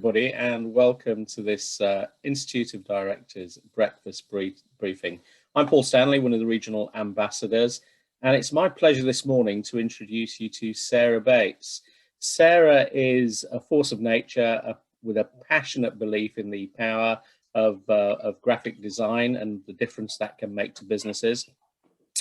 everybody, and welcome to this Institute of Directors Breakfast Briefing. I'm Paul Stanley, one of the regional ambassadors, and it's my pleasure this morning to introduce you to Sarah Bates. Sarah is a force of nature with a passionate belief in the power of graphic design and the difference that can make to businesses.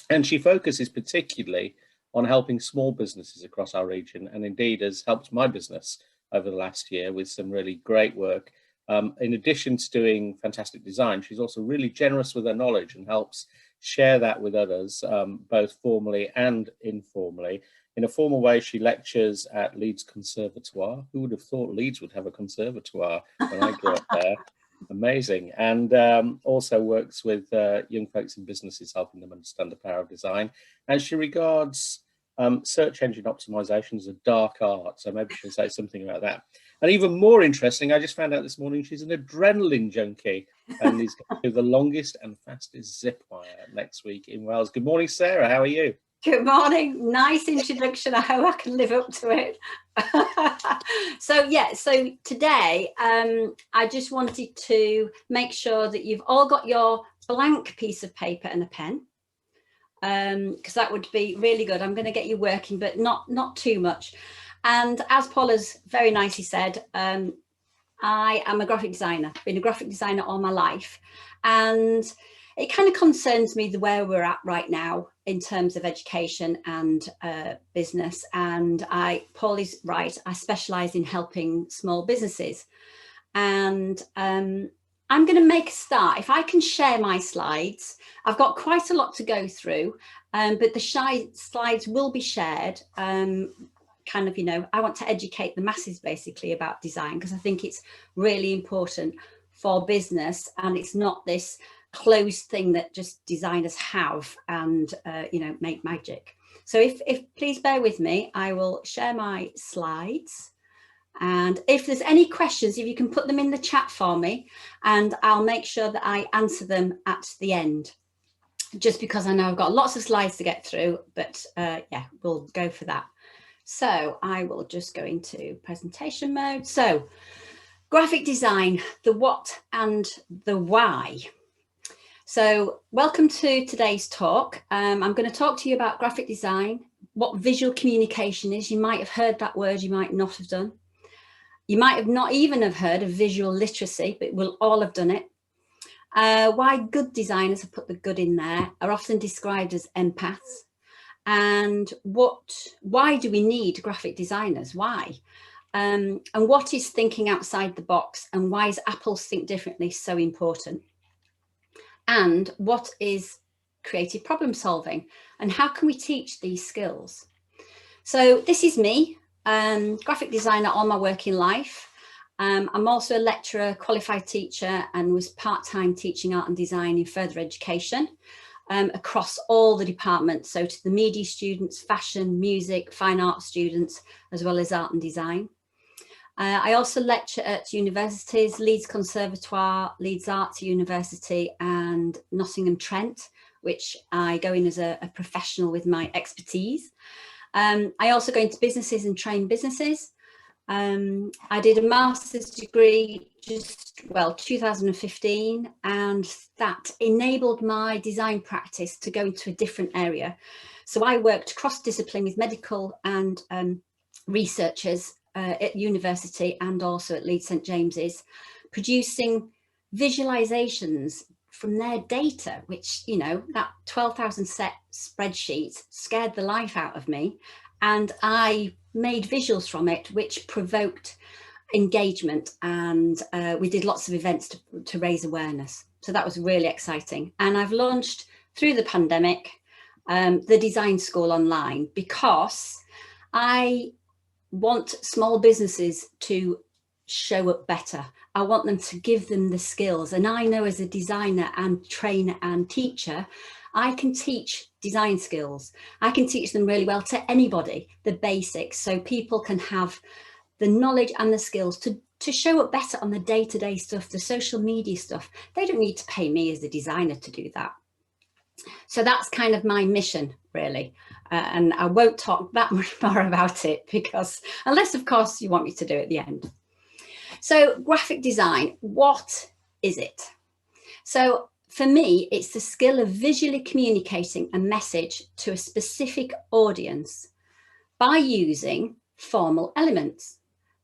And she focuses particularly on helping small businesses across our region, and indeed has helped my business over the last year with some really great work. In addition to doing fantastic design, she's also really generous with her knowledge and helps share that with others, both formally and informally. In a formal way, she lectures at Leeds Conservatoire. Who would have thought Leeds would have a conservatoire when I grew up there? Amazing. And also works with young folks in businesses, helping them understand the power of design. And she regards search engine optimization is a dark art, so maybe she'll say something about that. And even more interesting, I just found out this morning she's an adrenaline junkie and is going to do the longest and fastest zip wire next week in Wales. Good morning, Sarah. How are you? Good morning. Nice introduction. I hope I can live up to it. So today I just wanted to make sure that you've all got your blank piece of paper and a pen. Because that would be really good. I'm going to get you working, but not too much. And as Paul has very nicely said, I am a graphic designer, been a graphic designer all my life. And it kind of concerns me where we're at right now in terms of education and business. And Paul is right, I specialise in helping small businesses. And I'm going to make a start. If I can share my slides, I've got quite a lot to go through, but the slides will be shared. I want to educate the masses basically about design, because I think it's really important for business, and it's not this closed thing that just designers have and make magic. So if please bear with me, I will share my slides. And if there's any questions, if you can put them in the chat for me, and I'll make sure that I answer them at the end, just because I know I've got lots of slides to get through, but we'll go for that. So I will just go into presentation mode. So graphic design, the what and the why. So welcome to today's talk. I'm going to talk to you about graphic design, what visual communication is. You might have heard that word, you might not have done. You might have not even have heard of visual literacy, but we'll all have done it. Why good designers, have put the good in there, are often described as empaths. And why do we need graphic designers? Why? And what is thinking outside the box, and why is Apple's Think Differently so important? And what is creative problem solving, and how can we teach these skills? So this is me. Graphic designer all my working life. I'm also a lecturer, qualified teacher, and was part-time teaching art and design in further education across all the departments. So to the media students, fashion, music, fine art students, as well as art and design. I also lecture at universities, Leeds Conservatoire, Leeds Arts University, and Nottingham Trent, which I go in as a professional with my expertise. I also go into businesses and train businesses. I did a master's degree 2015, and that enabled my design practice to go into a different area. So I worked cross-discipline with medical and researchers at university and also at Leeds St James's, producing visualizations from their data, which, that 12,000 set spreadsheet scared the life out of me. And I made visuals from it, which provoked engagement. And we did lots of events to raise awareness. So that was really exciting. And I've launched through the pandemic, the design school online, because I want small businesses to show up better. I want them to give them the skills. And I know as a designer and trainer and teacher, I can teach design skills. I can teach them really well to anybody, the basics, so people can have the knowledge and the skills to show up better on the day-to-day stuff, the social media stuff. They don't need to pay me as a designer to do that. So that's kind of my mission, really. And I won't talk that much more about it, because unless, of course, you want me to do it at the end. So graphic design, what is it? So for me, it's the skill of visually communicating a message to a specific audience by using formal elements.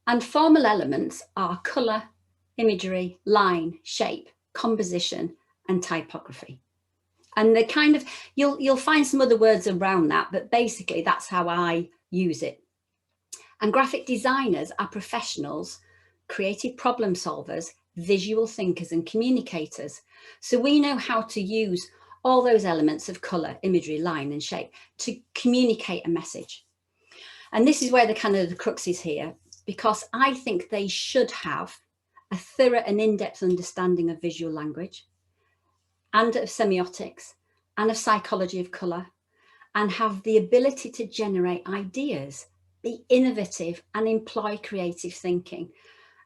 And formal elements are colour, imagery, line, shape, composition, and typography. And the kind of, you'll find some other words around that, but basically that's how I use it. And graphic designers are professionals, creative problem solvers, visual thinkers and communicators. So we know how to use all those elements of colour, imagery, line and shape to communicate a message. And this is where the kind of the crux is here, because I think they should have a thorough and in-depth understanding of visual language and of semiotics and of psychology of colour, and have the ability to generate ideas, be innovative and employ creative thinking.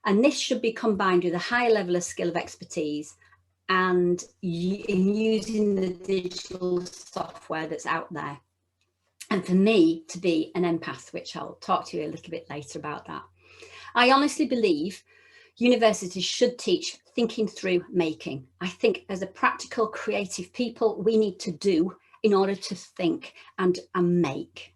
And this should be combined with a high level of skill of expertise and in using the digital software that's out there. And for me to be an empath, which I'll talk to you a little bit later about that. I honestly believe universities should teach thinking through making. I think as a practical, creative people, we need to do in order to think and make.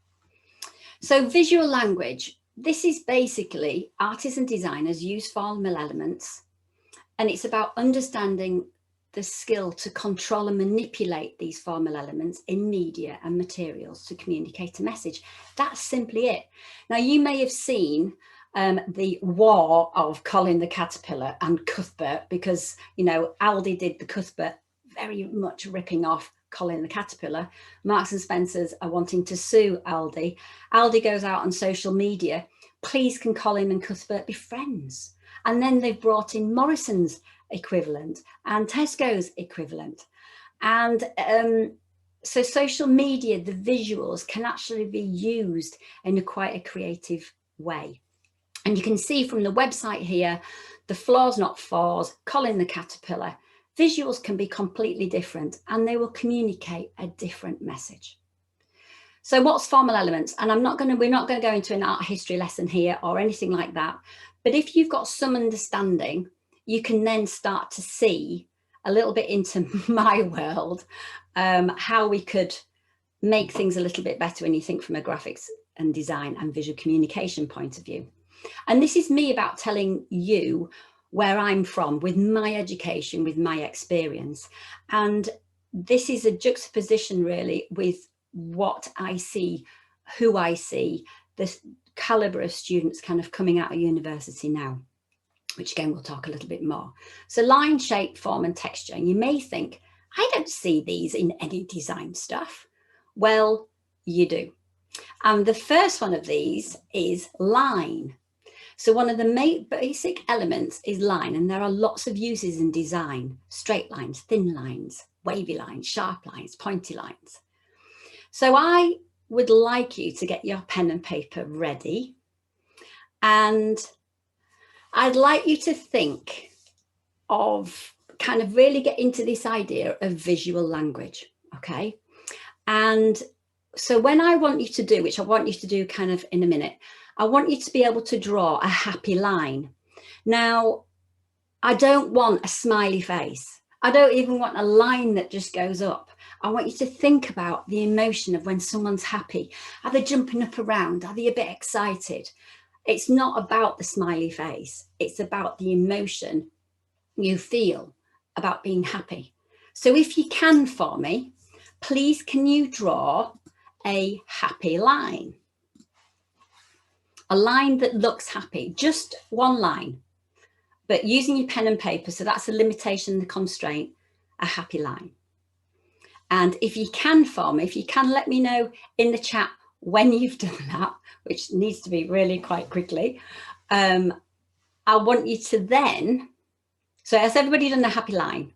So visual language, this is basically artists and designers use formal elements, and it's about understanding the skill to control and manipulate these formal elements in media and materials to communicate a message. That's simply it. Now, you may have seen the war of Colin the Caterpillar and Cuthbert, because, you know, Aldi did the Cuthbert, very much ripping off Colin the Caterpillar. Marks and Spencers are wanting to sue Aldi. Aldi goes out on social media, please can Colin and Cuthbert be friends? And then they've brought in Morrison's equivalent and Tesco's equivalent. And so social media, the visuals can actually be used in quite a creative way. And you can see from the website here, the floors not fours, Colin the Caterpillar, visuals can be completely different and they will communicate a different message. So what's formal elements? And we're not going to go into an art history lesson here or anything like that. But if you've got some understanding, you can then start to see a little bit into my world, how we could make things a little bit better when you think from a graphics and design and visual communication point of view. And this is me about telling you where I'm from with my education, with my experience. And this is a juxtaposition really with what I see, who I see, the calibre of students kind of coming out of university now, which again, we'll talk a little bit more. So line, shape, form and texture. And you may think, I don't see these in any design stuff. Well, you do. And the first one of these is line. So one of the basic elements is line, and there are lots of uses in design: straight lines, thin lines, wavy lines, sharp lines, pointy lines. So I would like you to get your pen and paper ready, and I'd like you to think of kind of really get into this idea of visual language, okay? And so when I want you to do, which I want you to do kind of in a minute, I want you to be able to draw a happy line. Now, I don't want a smiley face. I don't even want a line that just goes up. I want you to think about the emotion of when someone's happy. Are they jumping up around? Are they a bit excited? It's not about the smiley face. It's about the emotion you feel about being happy. So if you can for me, please can you draw a happy line? A line that looks happy, just one line, but using your pen and paper. So that's a limitation, the constraint, a happy line. And if you can for me, if you can let me know in the chat when you've done that, which needs to be really quite quickly, I want you to then, so has everybody done the happy line?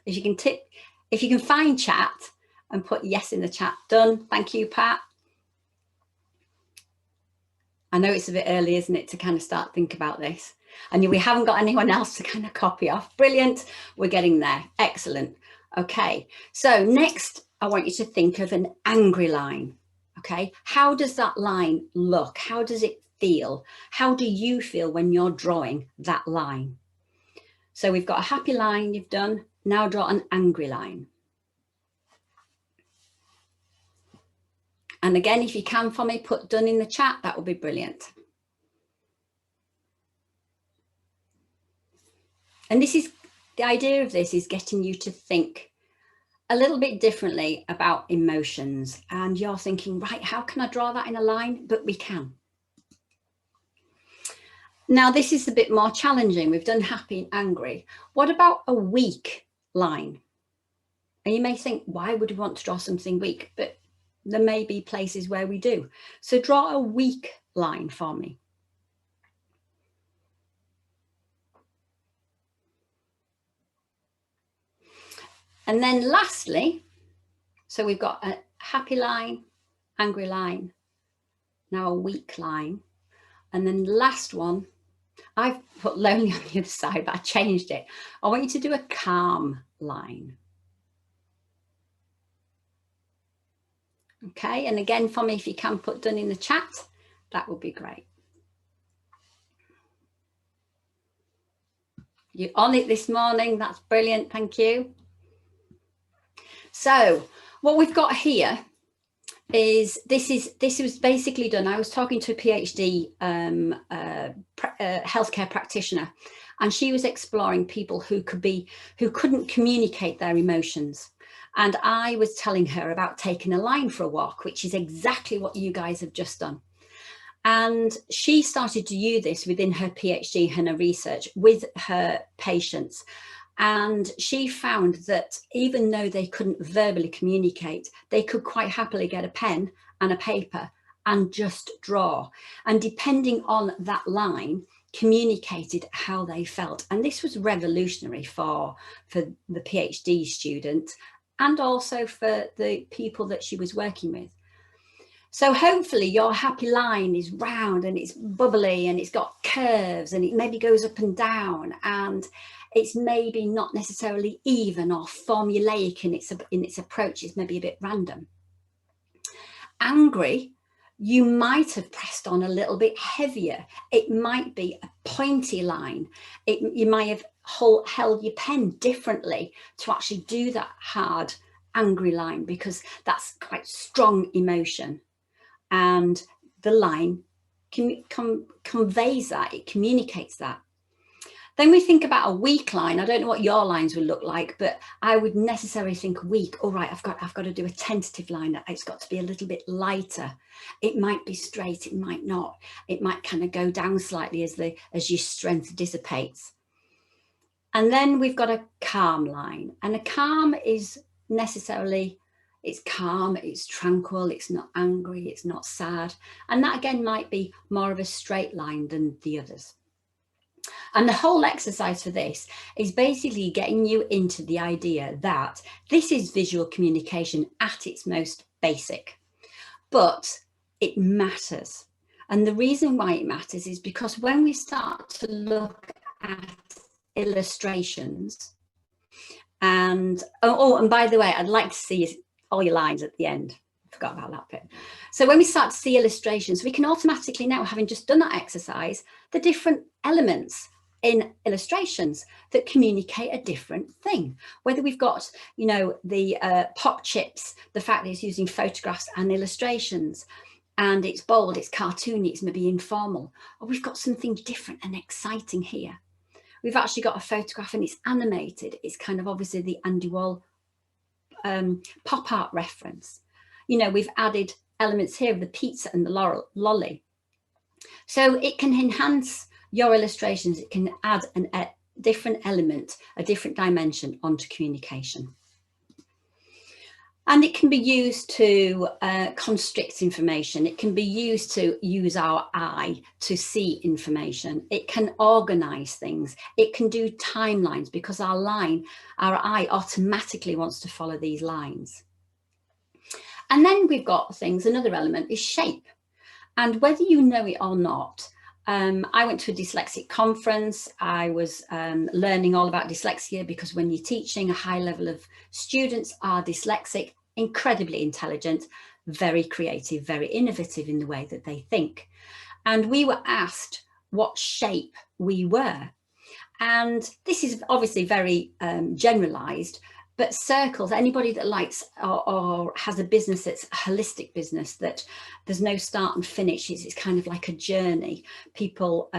If you can find chat and put yes in the chat, done. Thank you, Pat. I know it's a bit early, isn't it, to kind of start think about this. And we haven't got anyone else to kind of copy off. Brilliant. We're getting there. Excellent. Okay. So next, I want you to think of an angry line. Okay. How does that line look? How does it feel? How do you feel when you're drawing that line? So we've got a happy line you've done. Now draw an angry line. And again, if you can for me, put done in the chat, that would be brilliant. And this is, the idea of this is getting you to think a little bit differently about emotions. And you're thinking, right, how can I draw that in a line? But we can. Now, this is a bit more challenging. We've done happy and angry. What about a weak line? And you may think, why would we want to draw something weak? But there may be places where we do. So draw a weak line for me. And then lastly, so we've got a happy line, angry line, now a weak line. And then the last one, I've put lonely on the other side, but I changed it. I want you to do a calm line. Okay, and again for me, if you can put done in the chat, that would be great. You're on it this morning, that's brilliant, thank you. So what we've got here is, this was basically done. I was talking to a PhD healthcare practitioner, and she was exploring people who couldn't communicate their emotions. And I was telling her about taking a line for a walk, which is exactly what you guys have just done. And she started to use this within her PhD and her research with her patients. And she found that even though they couldn't verbally communicate, they could quite happily get a pen and a paper and just draw. And depending on that line, communicated how they felt. And this was revolutionary for the PhD student and also for the people that she was working with. So hopefully your happy line is round and it's bubbly and it's got curves and it maybe goes up and down, and it's maybe not necessarily even or formulaic in its approach. It's maybe a bit random. Angry, you might have pressed on a little bit heavier. It might be a pointy line. You might have held your pen differently to actually do that hard angry line, because that's quite strong emotion. And the line conveys that, it communicates that. Then we think about a weak line. I don't know what your lines would look like, but I would necessarily think weak. All right, I've got to do a tentative line. It's got to be a little bit lighter. It might be straight, it might not. It might kind of go down slightly as your strength dissipates. And then we've got a calm line. And a calm is necessarily, it's calm, it's tranquil, it's not angry, it's not sad. And that again might be more of a straight line than the others. And the whole exercise for this is basically getting you into the idea that this is visual communication at its most basic, but it matters. And the reason why it matters is because when we start to look at illustrations, and and by the way, I'd like to see all your lines at the end. I forgot about that bit. So when we start to see illustrations, we can automatically now, having just done that exercise, the different elements in illustrations that communicate a different thing. Whether we've got, you know, the pop chips, the fact that it's using photographs and illustrations, and it's bold, it's cartoony, it's maybe informal, or we've got something different and exciting here. We've actually got a photograph and it's animated. It's kind of obviously the Andy Wall pop art reference. You know, we've added elements here of the pizza and the lolly. So it can enhance your illustrations. It can add a different element, a different dimension onto communication. And it can be used to constrict information. It can be used to use our eye to see information. It can organize things. It can do timelines, because our eye automatically wants to follow these lines. And then we've got things, another element is shape. And whether you know it or not, I went to a dyslexic conference. I was learning all about dyslexia, because when you're teaching, a high level of students are dyslexic, incredibly intelligent, very creative, very innovative in the way that they think. and we were asked what shape we were. And this is obviously very generalized, but circles, anybody that likes or has a business that's a holistic business, that there's no start and finish, it's kind of like a journey. People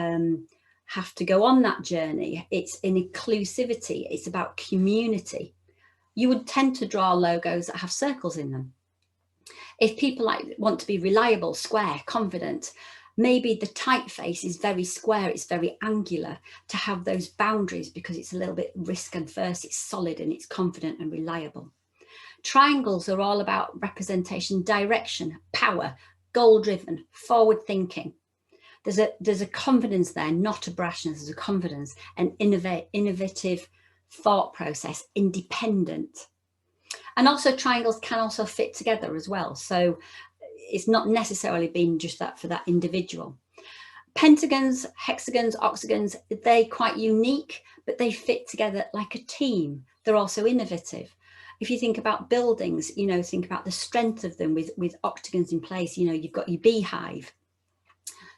have to go on that journey. It's in inclusivity, it's about community. You would tend to draw logos that have circles in them. If people want to be reliable, square, confident, maybe the typeface is very square, it's very angular, to have those boundaries because it's a little bit risk adverse, it's solid and it's confident and reliable. Triangles are all about representation, direction, power, goal driven, forward thinking. There's a confidence there, not a brashness, there's a confidence, an innovative thought process, independent. And also triangles can also fit together as well. So it's not necessarily been just that for that individual. Pentagons, hexagons, octagons, they're quite unique, but they fit together like a team. They're also innovative. If you think about buildings, you know, think about the strength of them with octagons in place, you know, you've got your beehive.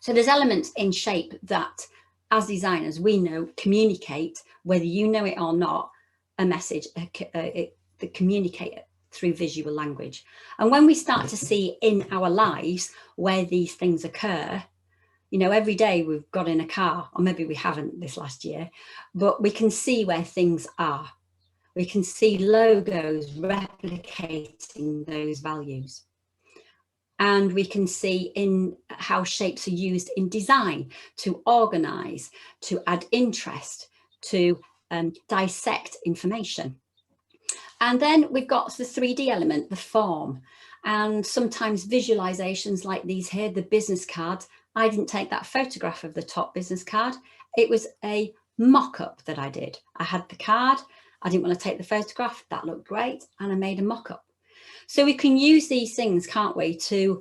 So there's elements in shape that as designers, we know communicate, whether you know it or not, a message, that communicate through visual language. And when we start to see in our lives where these things occur, you know, every day we've got in a car, or maybe we haven't this last year, but we can see where things are. We can see logos replicating those values. And we can see in how shapes are used in design to organize, to add interest, to dissect information. And then we've got the 3D element, the form, and sometimes visualizations like these here, the business card. I didn't take that photograph of the top business card. It was a mock-up that I did. I had the card, I didn't want to take the photograph, that looked great, and I made a mock-up. So we can use these things, can't we, to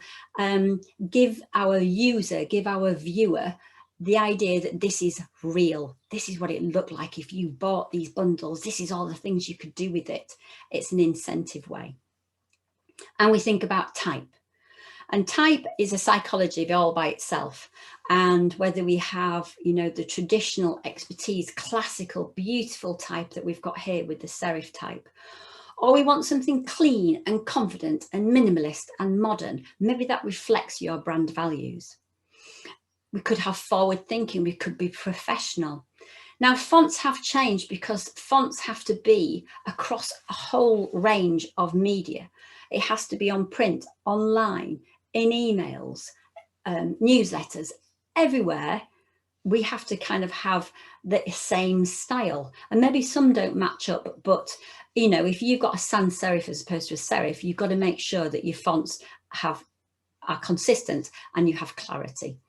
give our user, give our viewer the idea that this is real. This is what it looked like if you bought these bundles. This is all the things you could do with it. It's an incentive way. And we think about type. And type is a psychology all by itself. And whether we have, you know, the traditional expertise, classical, beautiful type that we've got here with the serif type, or we want something clean and confident and minimalist and modern, maybe that reflects your brand values. We could have forward thinking, we could be professional. Now, fonts have changed because fonts have to be across a whole range of media. It has to be on print, online, in emails, newsletters, everywhere. We have to kind of have the same style, and maybe some don't match up, but you know, if you've got a sans serif as opposed to a serif, you've got to make sure that your fonts are consistent and you have clarity.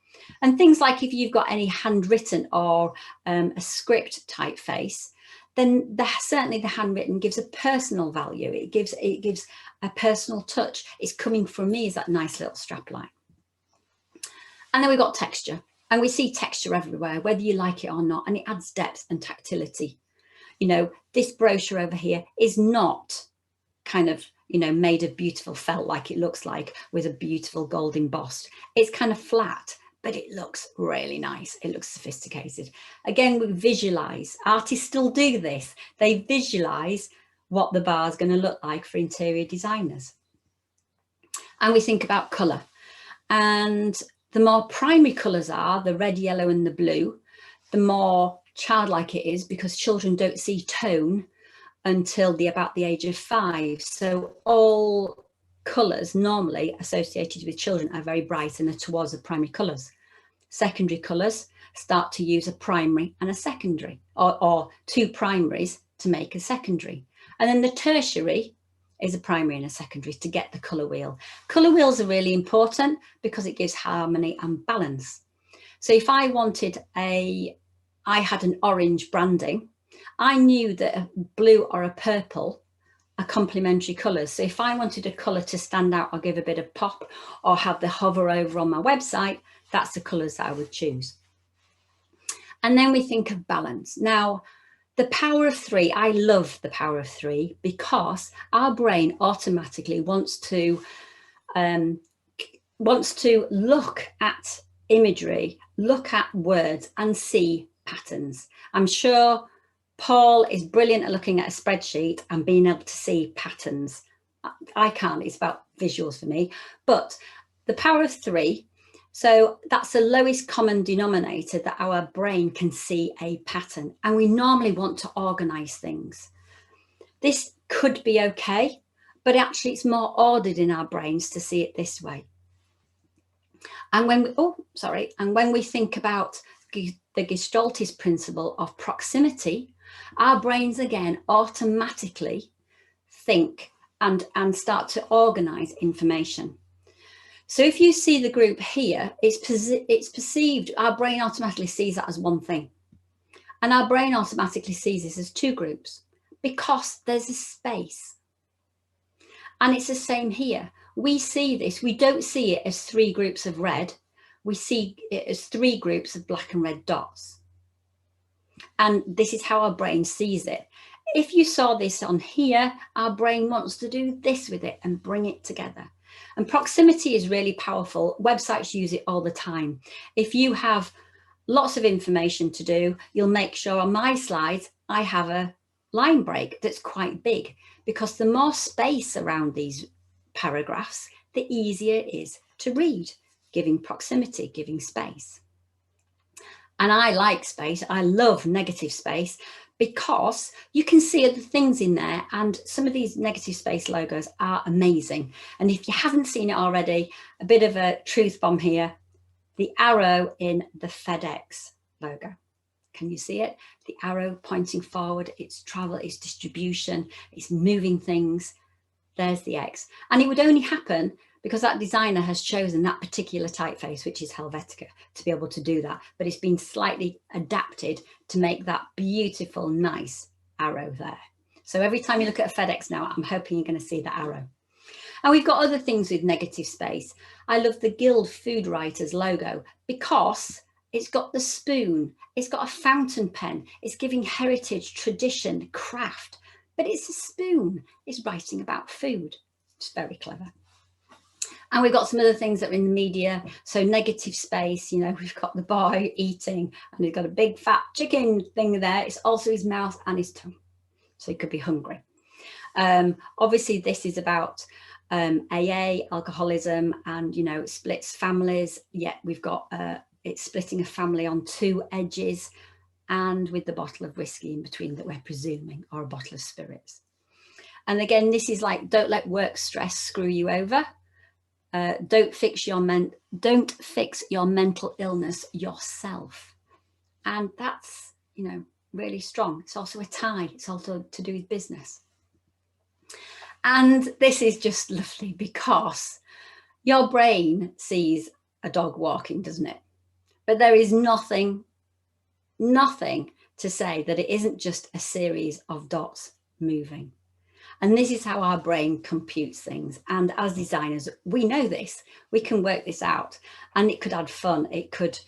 And things like if you've got any handwritten or a script typeface, then certainly the handwritten gives a personal value. It gives a personal touch. It's coming from me as that nice little strapline. And then we've got texture, and we see texture everywhere, whether you like it or not, and it adds depth and tactility. You know, this brochure over here is not kind of, you know, made of beautiful felt like it looks like with a beautiful gold embossed. It's kind of flat, but it looks really nice. It looks sophisticated. Again, we visualize. Artists still do this. They visualize what the bar is going to look like for interior designers. And we think about color. And the more primary colors are, the red, yellow, and the blue, the more childlike it is, because children don't see tone until they're about the age of 5. So all colours normally associated with children are very bright and are towards the primary colours. Secondary colours start to use a primary and a secondary, or 2 primaries to make a secondary. And then the tertiary is a primary and a secondary to get the colour wheel. Colour wheels are really important because it gives harmony and balance. So if I wanted I had an orange branding, I knew that a blue or a purple are complementary colours. So if I wanted a colour to stand out or give a bit of pop or have the hover over on my website, that's the colours that I would choose. And then we think of balance. Now, the power of 3, I love the power of 3 because our brain automatically wants to look at imagery, look at words and see patterns. I'm sure Paul is brilliant at looking at a spreadsheet and being able to see patterns. I can't, it's about visuals for me, but the power of 3. So that's the lowest common denominator, that our brain can see a pattern, and we normally want to organize things. This could be okay, but actually it's more ordered in our brains to see it this way. And when we, and when we think about the Gestaltist principle of proximity, our brains again automatically think and start to organize information. So if you see the group here, it's perceived, our brain automatically sees that as one thing. And our brain automatically sees this as 2 groups because there's a space. And it's the same here. We see this, we don't see it as 3 groups of red. We see it as 3 groups of black and red dots. And this is how our brain sees it. If you saw this on here, our brain wants to do this with it and bring it together. And proximity is really powerful. Websites use it all the time. If you have lots of information to do, you'll make sure on my slides, I have a line break that's quite big, because the more space around these paragraphs, the easier it is to read, giving proximity, giving space. And I like space. I love negative space, because you can see other things in there, and some of these negative space logos are amazing. And if you haven't seen it already, a bit of a truth bomb here, the arrow in the FedEx logo. Can you see it? The arrow pointing forward, it's travel, it's distribution, it's moving things. There's the X. And it would only happen because that designer has chosen that particular typeface, which is Helvetica, to be able to do that. But it's been slightly adapted to make that beautiful, nice arrow there. So every time you look at a FedEx now, I'm hoping you're going to see that arrow. And we've got other things with negative space. I love the Guild Food Writers logo because it's got the spoon, it's got a fountain pen, it's giving heritage, tradition, craft, but it's a spoon, it's writing about food. It's very clever. And we've got some other things that are in the media. So negative space, you know, we've got the boy eating and he's got a big fat chicken thing there. It's also his mouth and his tongue. So he could be hungry. Obviously, this is about AA, alcoholism, and, you know, it splits families. Yet we've got it's splitting a family on 2 edges, and with the bottle of whiskey in between that we're presuming, or a bottle of spirits. And again, this is like, don't let work stress screw you over. Don't fix your mental illness yourself. And that's, you know, really strong. It's also a tie. It's also to do with business. And this is just lovely because your brain sees a dog walking, doesn't it? But there is nothing to say that it isn't just a series of dots moving. And this is how our brain computes things. And as designers, we know this, we can work this out, and it could add fun. It could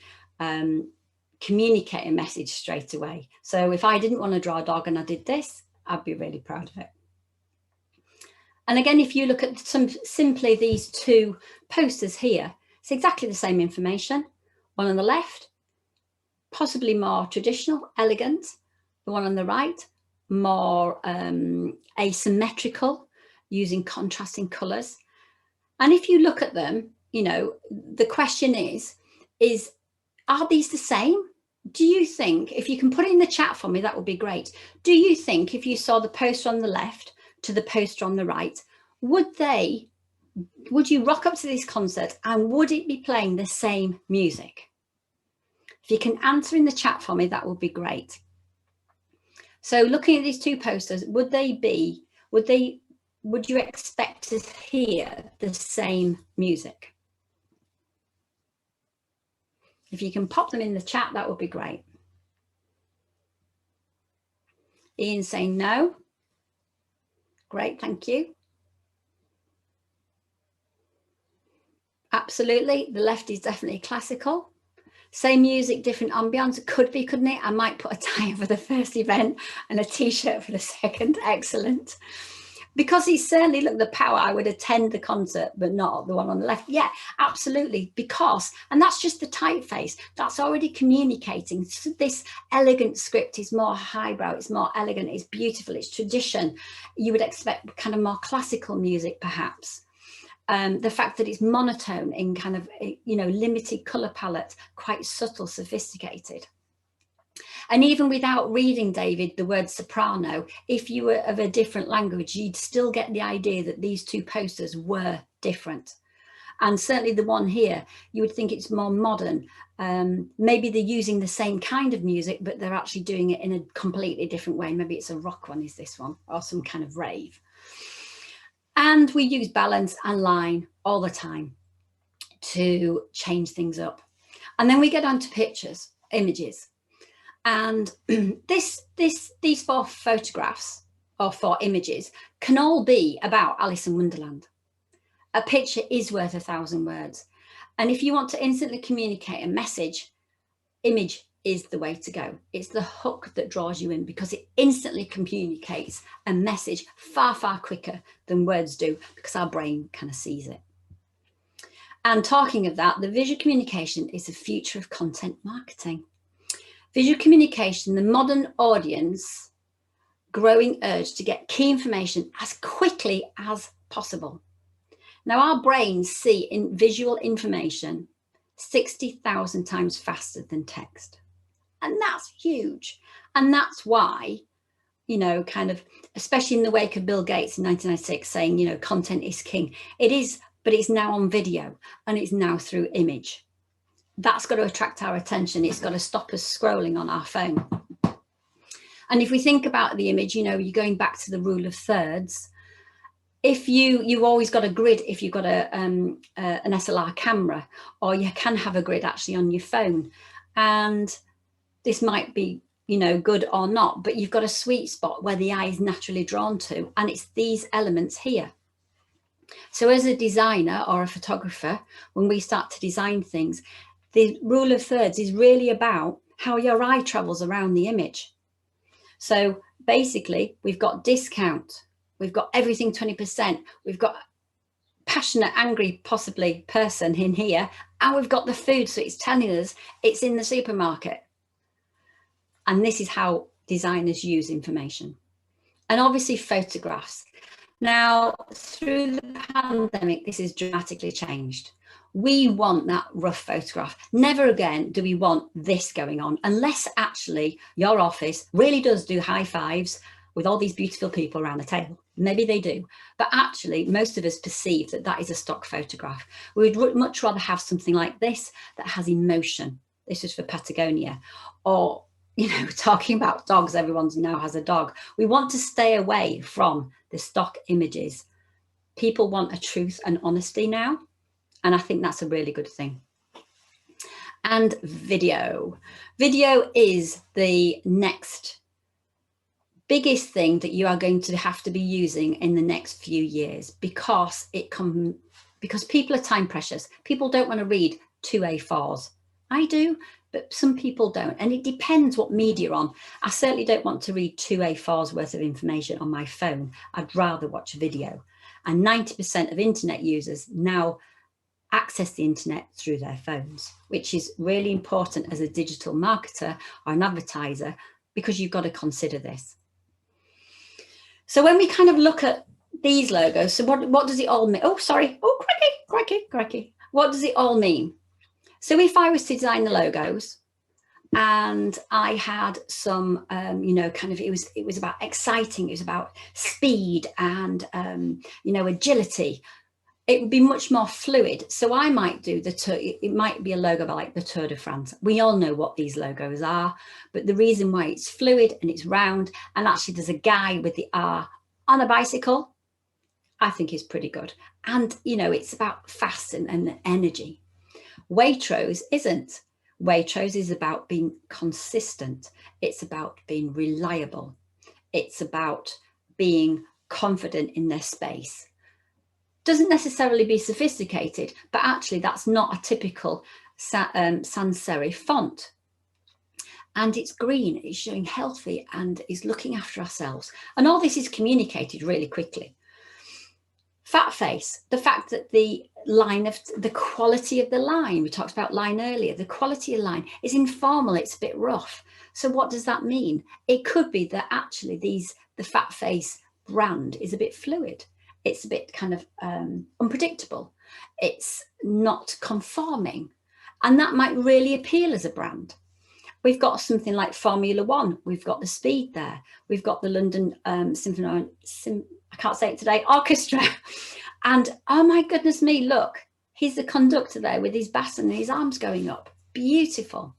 communicate a message straight away. So if I didn't want to draw a dog and I did this, I'd be really proud of it. And again, if you look at simply these 2 posters here, it's exactly the same information. One on the left, possibly more traditional, elegant. The one on the right, more asymmetrical, using contrasting colours. And if you look at them, you know, the question is, are these the same? Do you think, if you can put it in the chat for me, that would be great. Do you think if you saw the poster on the left to the poster on the right, would you rock up to this concert and would it be playing the same music? If you can answer in the chat for me, that would be great. So looking at these 2 posters, would you expect to hear the same music? If you can pop them in the chat, that would be great. Ian saying no. Great, thank you. Absolutely, the left is definitely classical. Same music, different ambience. Could be, couldn't it? I might put a tie for the first event and a t-shirt for the second. Excellent. Because he's certainly, look, the power, I would attend the concert, but not the one on the left. Yeah, absolutely. Because, and that's just the typeface, that's already communicating. So this elegant script is more highbrow, it's more elegant, it's beautiful, it's tradition. You would expect kind of more classical music, perhaps. The fact that it's monotone in kind of, you know, limited color palette, quite subtle, sophisticated. And even without reading, David, the word soprano, if you were of a different language, you'd still get the idea that these two posters were different. And certainly the one here, you would think it's more modern. Maybe they're using the same kind of music, but they're actually doing it in a completely different way. Maybe it's a rock one, is this one, or some kind of rave. And we use balance and line all the time to change things up. And then we get on to pictures, images. And these 4 photographs or 4 images can all be about Alice in Wonderland. A picture is worth 1,000 words. And if you want to instantly communicate a message, image is the way to go. It's the hook that draws you in, because it instantly communicates a message far, far quicker than words do, because our brain kind of sees it. And talking of that, the visual communication is the future of content marketing. Visual communication, the modern audience, growing urge to get key information as quickly as possible. Now, our brains see in visual information 60,000 times faster than text. And that's huge. And that's why, you know, kind of, especially in the wake of Bill Gates in 1996 saying, you know, content is king. It is, but it's now on video and it's now through image. That's got to attract our attention. It's got to stop us scrolling on our phone. And if we think about the image, you know, you're going back to the rule of thirds. If you've always got a grid, if you've got an SLR camera, or you can have a grid actually on your phone. And this might be, you know, good or not, but you've got a sweet spot where the eye is naturally drawn to, and it's these elements here. So as a designer or a photographer, when we start to design things, the rule of thirds is really about how your eye travels around the image. So basically, we've got discount, we've got everything 20%, we've got passionate, angry, possibly person in here, and we've got the food, so it's telling us it's in the supermarket. And this is how designers use information. And obviously photographs. Now, through the pandemic, this has dramatically changed. We want that rough photograph. Never again do we want this going on, unless actually your office really does do high fives with all these beautiful people around the table. Maybe they do, but actually most of us perceive that that is a stock photograph. We'd much rather have something like this that has emotion. This is for Patagonia. Or, you know, talking about dogs, everyone now has a dog. We want to stay away from the stock images. People want a truth and honesty now. And I think that's a really good thing. And video. Video is the next biggest thing that you are going to have to be using in the next few years, because people are time precious. People don't want to read 2 A4s. I do, but some people don't. And it depends what media you're on. I certainly don't want to read 2 A4s worth of information on my phone. I'd rather watch video. And 90% of internet users now access the internet through their phones, which is really important as a digital marketer or an advertiser, because you've got to consider this. So when we kind of look at these logos, so what does it all mean? Oh, sorry. Oh, crikey. What does it all mean? So if I was to design the logos and I had some, you know, kind of, it was about exciting, it was about speed and, you know, agility, it would be much more fluid. So I might do it might be a logo like the Tour de France. We all know what these logos are, but the reason why it's fluid and it's round, and actually there's a guy with the R on a bicycle, I think is pretty good. And, you know, it's about fast and energy. Waitrose isn't. Waitrose is about being consistent. It's about being reliable. It's about being confident in their space. Doesn't necessarily be sophisticated, but actually that's not a typical sans serif font. And it's green, it's showing healthy, and is looking after ourselves. And all this is communicated really quickly. Fat face, the fact that the quality of the line, we talked about line earlier, the quality of line is informal, it's a bit rough. So what does that mean? It could be that actually the fat face brand is a bit fluid. It's a bit kind of unpredictable. It's not conforming. And that might really appeal as a brand. We've got something like Formula One. We've got the speed there. We've got the London I can't say it today, orchestra. And oh my goodness me, look, he's the conductor there with his baton and his arms going up. Beautiful.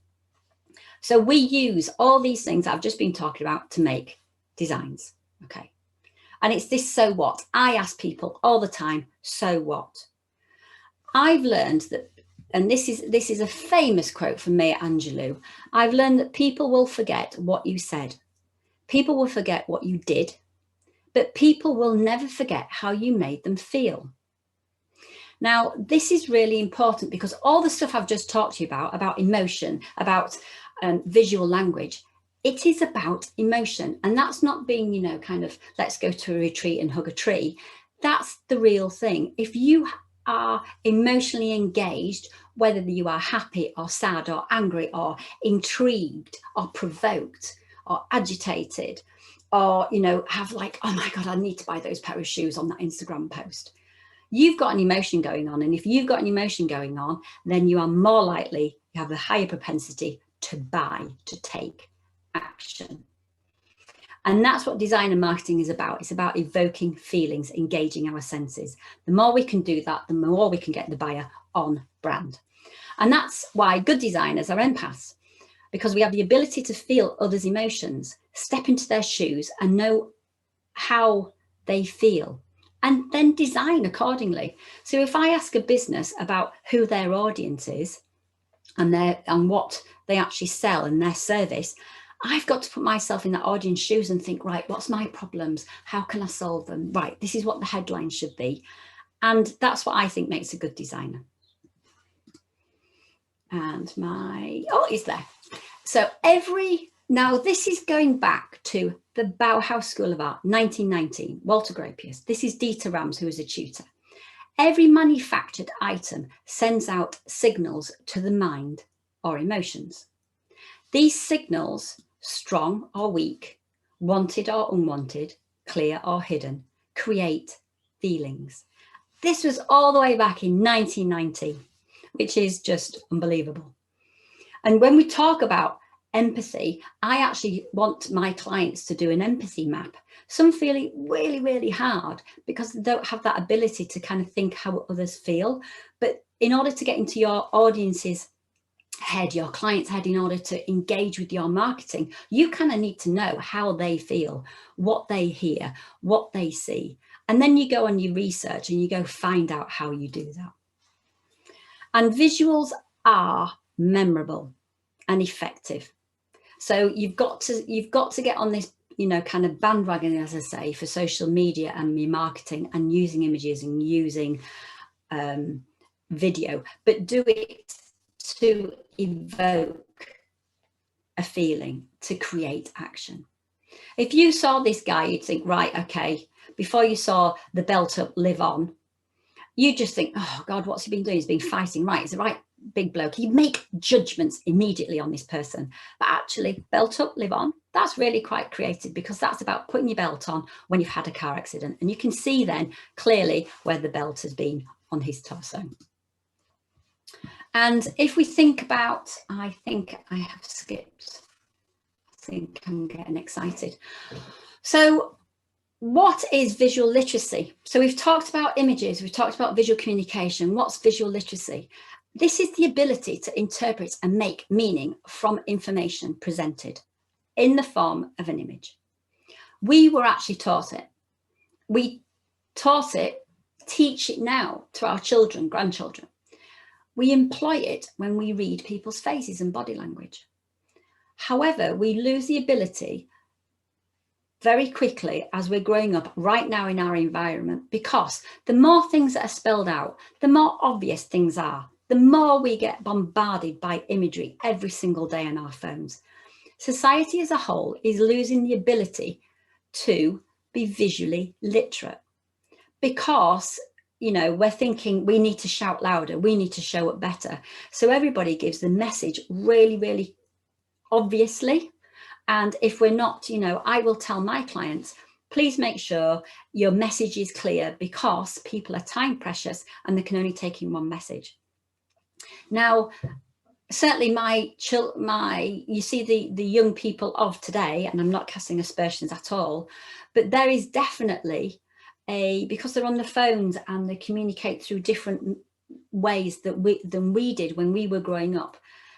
So we use all these things I've just been talking about to make designs. Okay. And it's this so what? I ask people all the time, so what? I've learned that, and this is a famous quote from Maya Angelou, I've learned that people will forget what you said. People will forget what you did, but people will never forget how you made them feel. Now, this is really important because all the stuff I've just talked to you about emotion, about visual language, it is about emotion. And that's not being, you know, kind of, let's go to a retreat and hug a tree. That's the real thing. If you are emotionally engaged, whether you are happy or sad or angry or intrigued or provoked or agitated, or, you know, have like, oh my God, I need to buy those pair of shoes on that Instagram post. You've got an emotion going on. And if you've got an emotion going on, then you are more likely, you have a higher propensity to buy, to take action. And that's what design and marketing is about. It's about evoking feelings, engaging our senses. The more we can do that, the more we can get the buyer on brand. And that's why good designers are empaths, because we have the ability to feel others' emotions, step into their shoes and know how they feel, and then design accordingly. So if I ask a business about who their audience is and what they actually sell and their service, I've got to put myself in that audience shoes and think, right, what's my problems? How can I solve them? Right, this is what the headline should be. And that's what I think makes a good designer. And it's there. So now this is going back to the Bauhaus School of Art, 1919, Walter Gropius. This is Dieter Rams, who is a tutor. Every manufactured item sends out signals to the mind or emotions. These signals, strong or weak, wanted or unwanted, clear or hidden, create feelings. This was all the way back in 1919, which is just unbelievable. And when we talk about empathy, I actually want my clients to do an empathy map. Some feel it really, really hard because they don't have that ability to kind of think how others feel. But in order to get into your audience's head, your client's head, in order to engage with your marketing, you kind of need to know how they feel, what they hear, what they see. And then you go and you research and you go find out how you do that. And visuals are memorable and effective. So you've got to get on this, you know, kind of bandwagon, as I say, for social media and your marketing and using images and using video, but do it to evoke a feeling, to create action. If you saw this guy, you'd think, right, okay, before you saw the belt up, live on, you just think, oh God, what's he been doing? He's been fighting, right? He's the right big bloke. You make judgments immediately on this person, but actually belt up, live on, that's really quite creative, because that's about putting your belt on when you've had a car accident. And you can see then clearly where the belt has been on his torso. And if we think about, I think I have skipped, I think I'm getting excited. So what is visual literacy? So we've talked about images, we've talked about visual communication. What's visual literacy? This is the ability to interpret and make meaning from information presented in the form of an image. We were actually taught it. We taught it, teach it now to our children, grandchildren. We employ it when we read people's faces and body language. However, we lose the ability very quickly as we're growing up right now in our environment, because the more things that are spelled out, the more obvious things are, the more we get bombarded by imagery every single day on our phones. Society as a whole is losing the ability to be visually literate. because, you know, we're thinking we need to shout louder, we need to show up better. So everybody gives the message really, really obviously. And if we're not, you know, I will tell my clients, please make sure your message is clear, because people are time precious and they can only take in one message. Now, certainly you see the young people of today, and I'm not casting aspersions at all, but there is definitely because they're on the phones and they communicate through different ways than we did when we were growing up.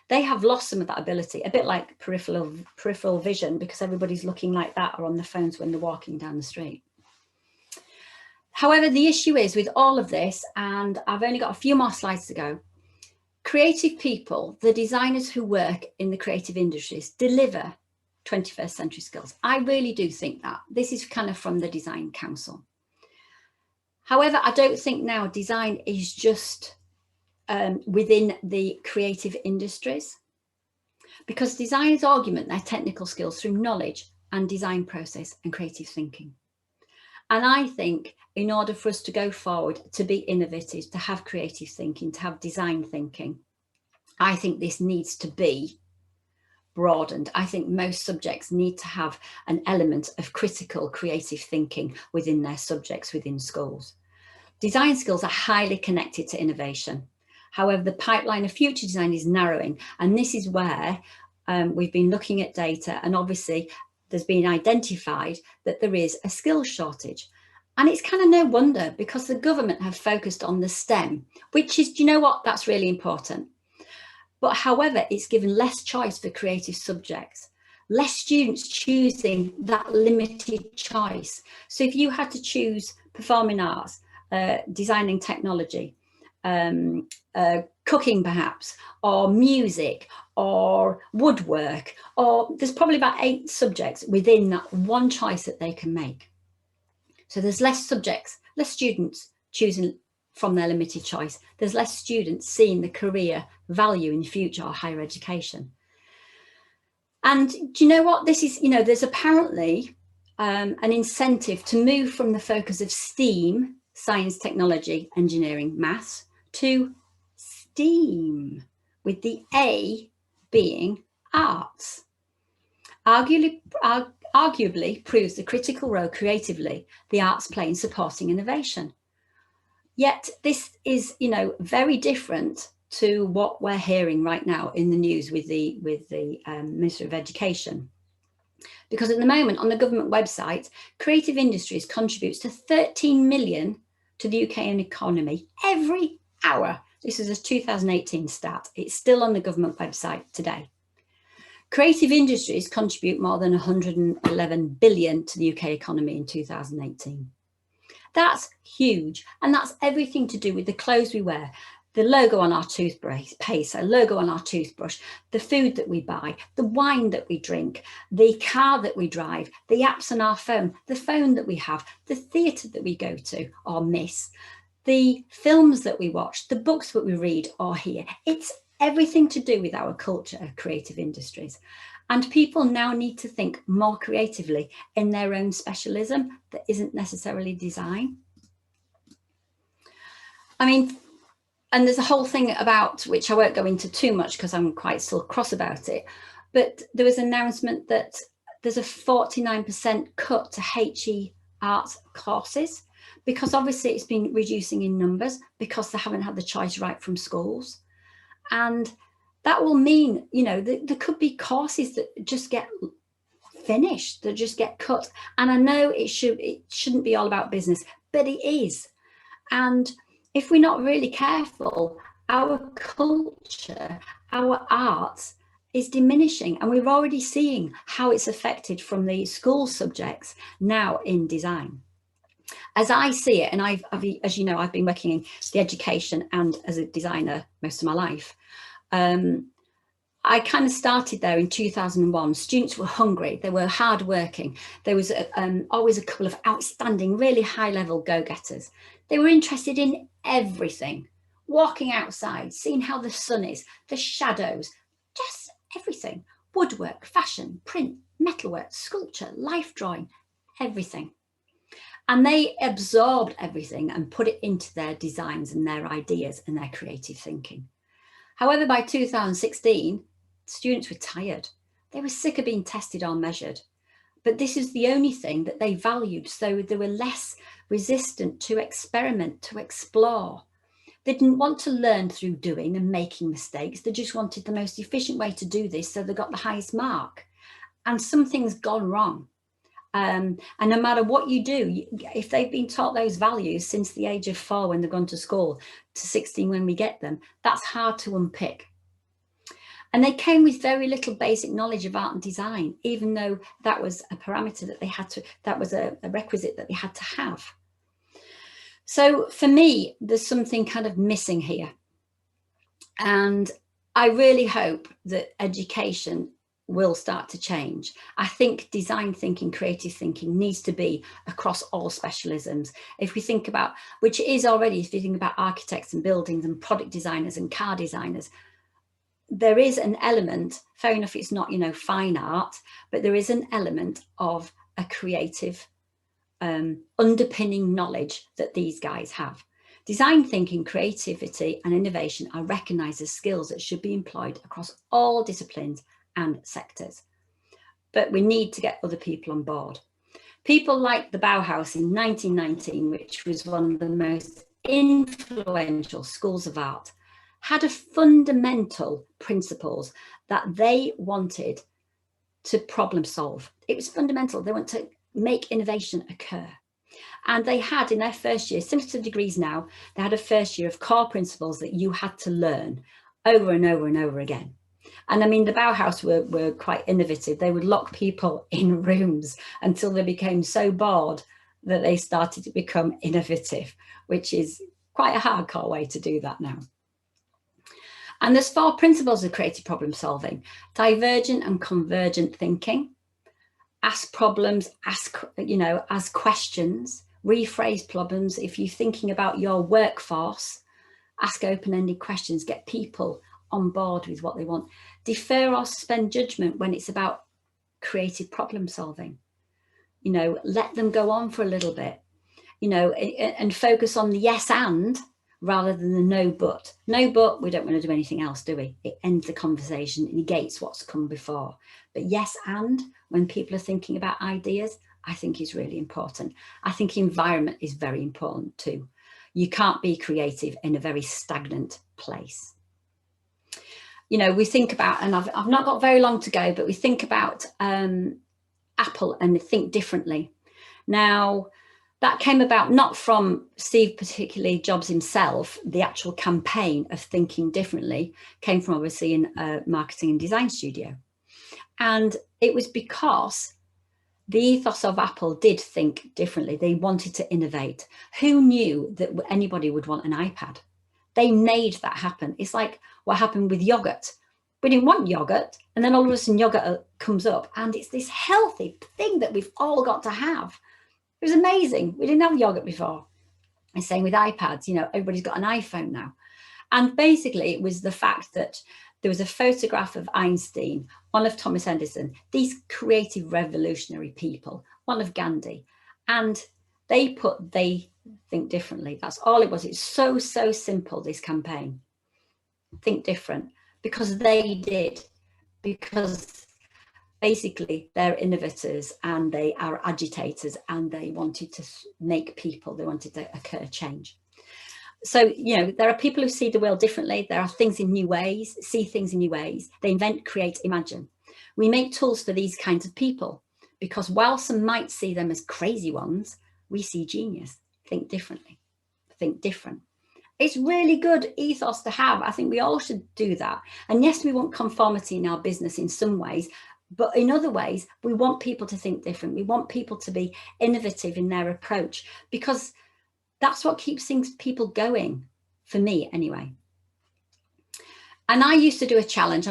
They have lost some of that ability, a bit like peripheral vision, because everybody's looking like that or on the phones when they're walking down the street. However, the issue is with all of this, and I've only got a few more slides to go, creative people, the designers who work in the creative industries, deliver 21st century skills. I really do think that. This is kind of from the Design Council. However, I don't think now design is just within the creative industries, because designers augment their technical skills through knowledge and design process and creative thinking. And I think in order for us to go forward, to be innovative, to have creative thinking, to have design thinking, I think this needs to be broadened. I think most subjects need to have an element of critical creative thinking within their subjects within schools. Design skills are highly connected to innovation. However, the pipeline of future design is narrowing, and this is where we've been looking at data, and obviously there's been identified that there is a skills shortage. And it's kind of no wonder, because the government have focused on the STEM, which is, do you know what, that's really important. But however, it's given less choice for creative subjects, less students choosing that limited choice. So if you had to choose performing arts, designing technology, cooking perhaps, or music, or woodwork, or there's probably about 8 subjects within that one choice that they can make. So there's less subjects, less students choosing from their limited choice. There's less students seeing the career value in future or higher education. And do you know what this is? You know, there's apparently an incentive to move from the focus of STEAM, science, technology, engineering, maths, to STEAM, with the A being arts. Arguably proves the critical role creatively the arts play in supporting innovation. Yet this is, you know, very different to what we're hearing right now in the news with the Minister of Education. Because at the moment on the government website, creative industries contributes to 13 million to the UK economy every hour. This is a 2018 stat. It's still on the government website today. Creative industries contribute more than 111 billion to the UK economy in 2018. That's huge, and that's everything to do with the clothes we wear, the logo on our toothpaste, a logo on our toothbrush, the food that we buy, the wine that we drink, the car that we drive, the apps on our phone, the phone that we have, the theatre that we go to or miss, the films that we watch, the books that we read or hear. It's everything to do with our culture of creative industries. And people now need to think more creatively in their own specialism that isn't necessarily design. I mean, and there's a whole thing about, which I won't go into too much because I'm quite still cross about it, but there was an announcement that there's a 49% cut to HE arts courses, because obviously it's been reducing in numbers because they haven't had the choice right from schools. And that will mean, you know, there could be courses that just get finished, that just get cut. And I know it shouldn't be all about business, but it is. And if we're not really careful, our culture, our arts is diminishing, and we're already seeing how it's affected from the school subjects now in design. As I see it, and as you know, I've been working in the education and as a designer most of my life. I kind of started there in 2001. Students were hungry, they were hardworking. There was always a couple of outstanding, really high level go-getters. They were interested in everything, walking outside, seeing how the sun is, the shadows, just everything. Woodwork, fashion, print, metalwork, sculpture, life drawing, everything. And they absorbed everything and put it into their designs and their ideas and their creative thinking. However, by 2016, students were tired. They were sick of being tested or measured. But this is the only thing that they valued. So they were less resistant to experiment, to explore. They didn't want to learn through doing and making mistakes. They just wanted the most efficient way to do this, so they got the highest mark. And something's gone wrong. And no matter what you do, if they've been taught those values since the age of 4 when they've gone to school to 16 when we get them, that's hard to unpick. And they came with very little basic knowledge of art and design, even though that was a parameter that they had to, that was a requisite that they had to have. So for me, there's something kind of missing here. And I really hope that education will start to change. I think design thinking, creative thinking needs to be across all specialisms. If we think about, which it is already, if you think about architects and buildings and product designers and car designers, there is an element, fair enough, it's not, you know, fine art, but there is an element of a creative underpinning knowledge that these guys have. Design thinking, creativity and innovation are recognised as skills that should be employed across all disciplines and sectors. But we need to get other people on board. People like the Bauhaus in 1919, which was one of the most influential schools of art, had a fundamental principles that they wanted to problem solve. It was fundamental. They want to make innovation occur. And they had in their first year, similar to degrees now, they had a first year of core principles that you had to learn over and over and over again. And I mean, the Bauhaus were quite innovative. They would lock people in rooms until they became so bored that they started to become innovative, which is quite a hardcore way to do that now. And there's 4 principles of creative problem solving: divergent and convergent thinking, ask problems, ask questions, rephrase problems. If you're thinking about your workforce, ask open-ended questions, get people on board with what they want. Defer or suspend judgment when it's about creative problem solving. You know, let them go on for a little bit, you know, and focus on the yes and rather than the no but. No but, we don't want to do anything else, do we? It ends the conversation, it negates what's come before. But yes and, when people are thinking about ideas, I think is really important. I think environment is very important too. You can't be creative in a very stagnant place. You know, we think about, and I've not got very long to go, but we think about Apple and think differently. Now, that came about not from Steve, particularly Jobs himself. The actual campaign of thinking differently came from obviously in a marketing and design studio. And it was because the ethos of Apple did think differently. They wanted to innovate. Who knew that anybody would want an iPad? They made that happen. It's like what happened with yogurt. We didn't want yogurt, and then all of a sudden yogurt comes up, and it's this healthy thing that we've all got to have. It was amazing. We didn't have yogurt before. And same with iPads, you know, everybody's got an iPhone now. And basically it was the fact that there was a photograph of Einstein, one of Thomas Edison, these creative revolutionary people, one of Gandhi, and they think differently. That's all it was. It's so simple, this campaign. Think different, because they did, because basically they're innovators and they are agitators, and they wanted to make people, they wanted to occur change. So, you know, there are people who see the world differently. There are things in new ways, see things in new ways. They invent, create, imagine. We make tools for these kinds of people, because while some might see them as crazy ones, we see genius. Think differently, think different. It's really good ethos to have. I think we all should do that. And yes, we want conformity in our business in some ways, but in other ways, we want people to think different. We want people to be innovative in their approach, because that's what keeps people going, for me anyway. And I used to do a challenge.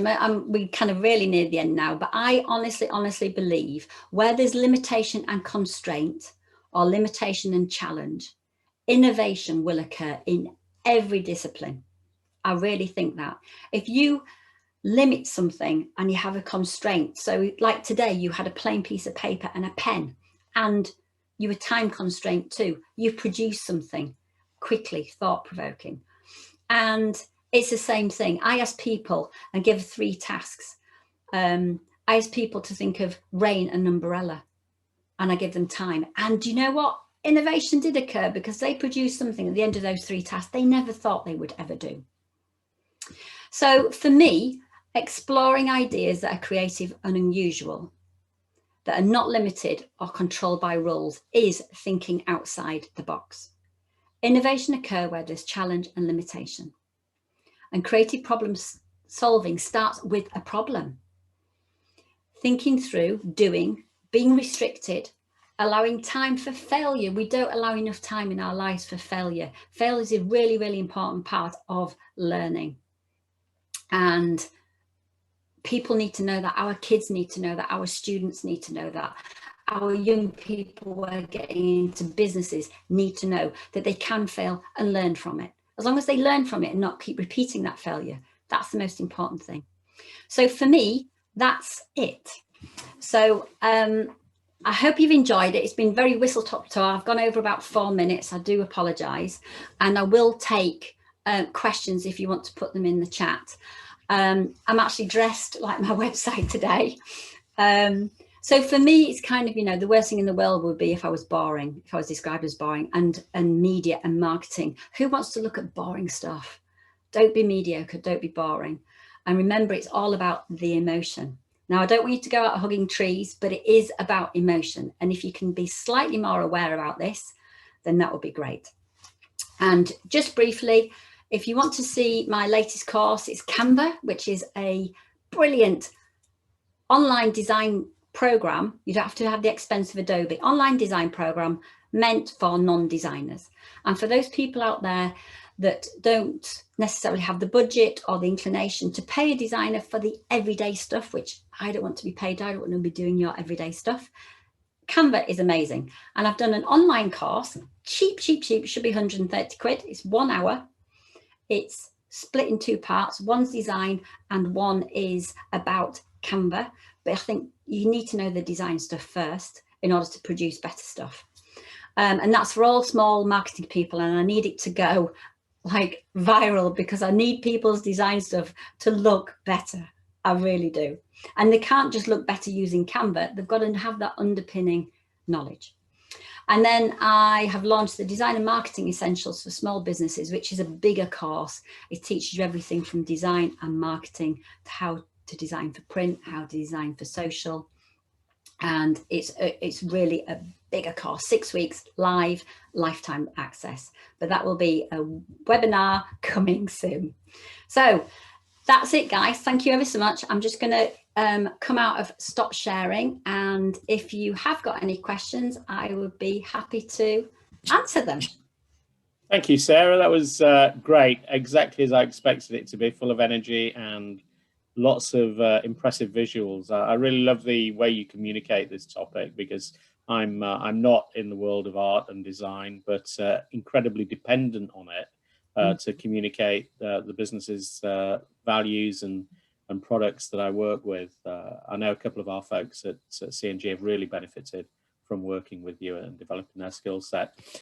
We kind of really near the end now, but I honestly believe where there's limitation and constraint, or limitation and challenge, innovation will occur in every discipline. I really think that. If you limit something and you have a constraint, so like today you had a plain piece of paper and a pen, and you were time constrained too. You produced something quickly, thought-provoking. And it's the same thing. I ask people and give 3 tasks. I ask people to think of rain and umbrella, and I give them time. And do you know what? Innovation did occur because they produced something at the end of those 3 tasks they never thought they would ever do. So for me, exploring ideas that are creative and unusual, that are not limited or controlled by rules, is thinking outside the box. Innovation occurs where there's challenge and limitation. And creative problem solving starts with a problem. Thinking through, doing, being restricted, allowing time for failure. We don't allow enough time in our lives for failure. Failure is a really, really important part of learning. And people need to know that, our kids need to know that, our students need to know that, our young people who are getting into businesses need to know that they can fail and learn from it. As long as they learn from it and not keep repeating that failure, that's the most important thing. So for me, that's it. So I hope you've enjoyed it. It's been very whistle-top tour. I've gone over about 4 minutes. I do apologise. And I will take questions if you want to put them in the chat. I'm actually dressed like my website today. So for me, it's kind of, you know, the worst thing in the world would be if I was boring, if I was described as boring, and media and marketing. Who wants to look at boring stuff? Don't be mediocre, don't be boring. And remember, it's all about the emotion. Now, I don't want you to go out hugging trees, but it is about emotion. And if you can be slightly more aware about this, then that would be great. And just briefly, if you want to see my latest course, it's Canva, which is a brilliant online design program. You don't have to have the expense of Adobe. Online design program meant for non-designers. And for those people out there that don't necessarily have the budget or the inclination to pay a designer for the everyday stuff, which I don't want to be paid, I don't want to be doing your everyday stuff, Canva is amazing. And I've done an online course, cheap, should be 130 quid. It's 1 hour. It's split in 2 parts. One's design and one is about Canva. But I think you need to know the design stuff first in order to produce better stuff. And that's for all small marketing people. And I need it to go like viral because I need people's design stuff to look better. I really do. And they can't just look better using Canva. They've got to have that underpinning knowledge. And then I have launched the Design and Marketing Essentials for Small Businesses, which is a bigger course. It teaches you everything from design and marketing to how to design for print, how to design for social. And it's really a bigger course, 6 weeks live, lifetime access. But that will be a webinar coming soon. So that's it, guys. Thank you ever so much. I'm just going to come out of stop sharing. And if you have got any questions, I would be happy to answer them. Thank you, Sarah. That was great. Exactly as I expected it to be, full of energy and lots of impressive visuals. I really love the way you communicate this topic because I'm not in the world of art and design, but incredibly dependent on it to communicate the business's values and products that I work with. I know a couple of our folks at C&G have really benefited from working with you and developing their skill set.